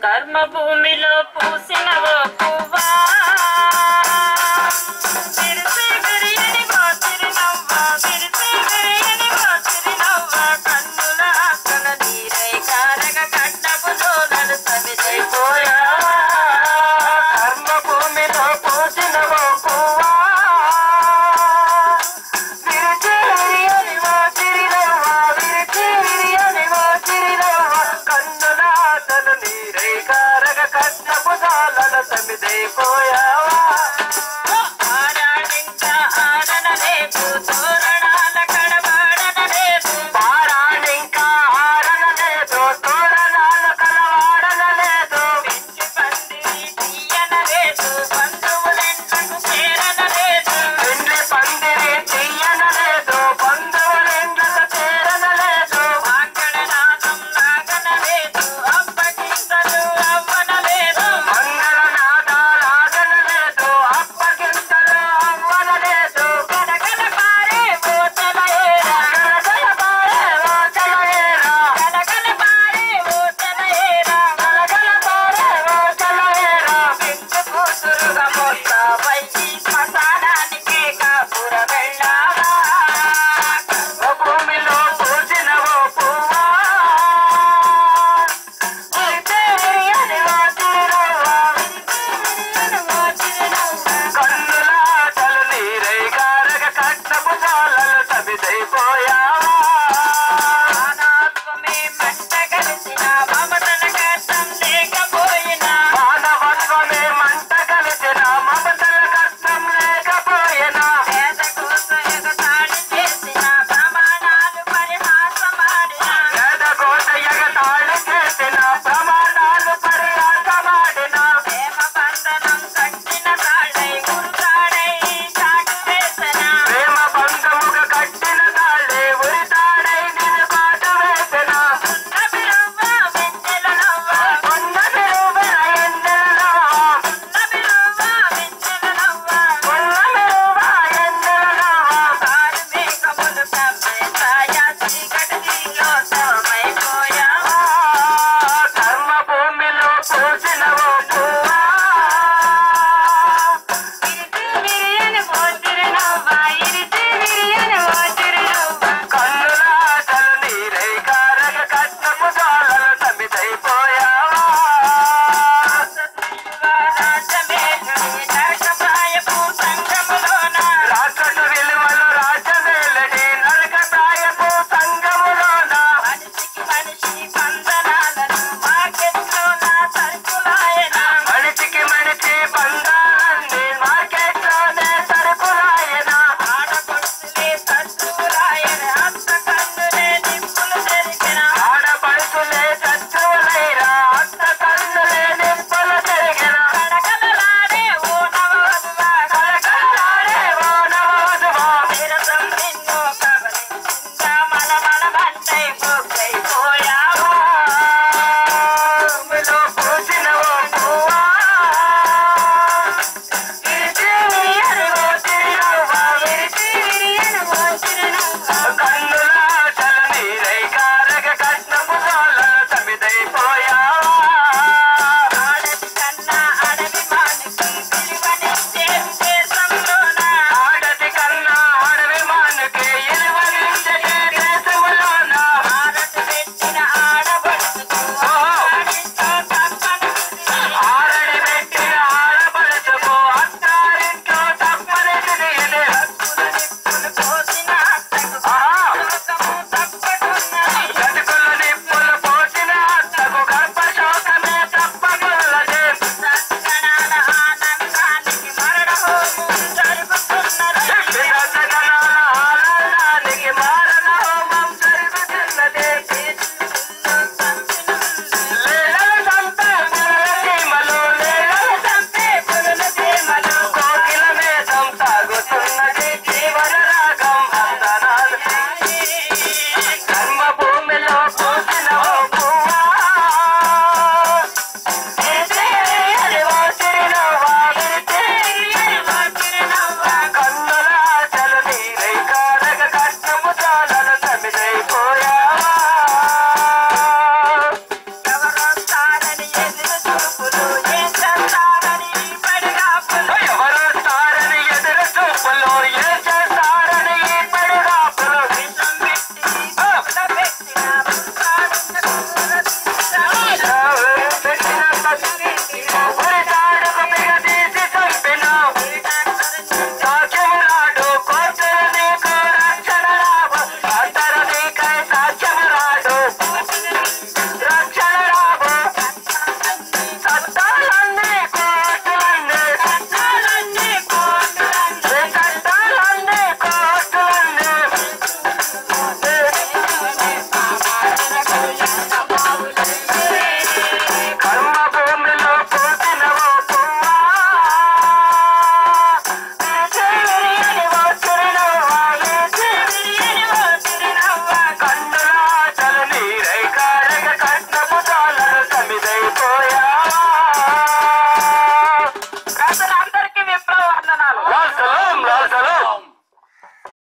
కర్మ భూమిలో పూసినవో పువ్వా విరిసి విరియని వాసిరి నవ్వా విరిసి విరియని వాసిరి నవ్వా కన్నుల ఆకల నీరై కారగ కట్టపు జోలలు సమిదైపోయా కర్మ భూమిలో పూసినవో పువ్వా విరిసి విరియని వాసిరి నవ్వా విరిసి విరియని వాసిరి నవ్వా కన్నుల ఆకల నీరై కారగ కట్టపు జోలలు సమిదైపోయావా ఆరాడింకా ఆరనలేదు తోరణాల కడవాడనలేదు పారానింకా ఆరనలేదు తోరణాల కలవాడనలేదు పెంచి పందిరి తీయనలేదు బంధువులెండ్లకు చేరనలేదు పెండ్లి పందిరి తీయనలేదు బంధువులెండ్లకు చేరనలేదు మంగళనాదం లాగనలేదు అప్పగింతలు అవ్వనలేదు మంగళనాదాలాగనలేదు అప్పగింతలు అవ్వనలేదు గలగల పారే ఓటల ఏరా గలగల పారే ఓటల ఏరా గలగల పారే ఓటల ఏరా గలగల పారే ఓటల ఏరా పెంచు కూతురుగా మోస్తావయ్యి శ్మశానానికే కాపుర వెళ్ళావా భూమిలో పూసినవో పువ్వా విరిసి విరియని వాసిరినవ్వా కన్నుల ఆటలు నీరై గారగ కట్టపు జాలలు సబిదైపోయావా మానవత్వమే మంట కలిసిన మమతల కష్టం లేకపోయినా మానవత్వమే మంట కలిసిన మమతల కష్టం లేకపోయినా పేద కోసం ఎగతాళి చేసిన ప్రమాణాలు పరిహాసమాడిన పేదకోట ఎగతాళి చేసిన ప్రమాణాలు పరిహాసమాడిన ప్రేమ బంధనం కట్టిన తాళై గురుతాడై చాటు వేసన ప్రేమ బంధముగా కట్టిన తాళే ఉరితాడై నిన్ను కాటు వేసిన ఉన్న విలువ వెన్నెల నవ్వ ఉన్న విలువైన ఎన్నెలలో ఉన్న విలువ వెన్నెల నవ్వ ఉన్న విలువ ఎన్నెలలో కారు మేఘములు కమ్మేశాయా చీకటి నీలో సమమైపోయా కర్మ భూమిలో పూసినవ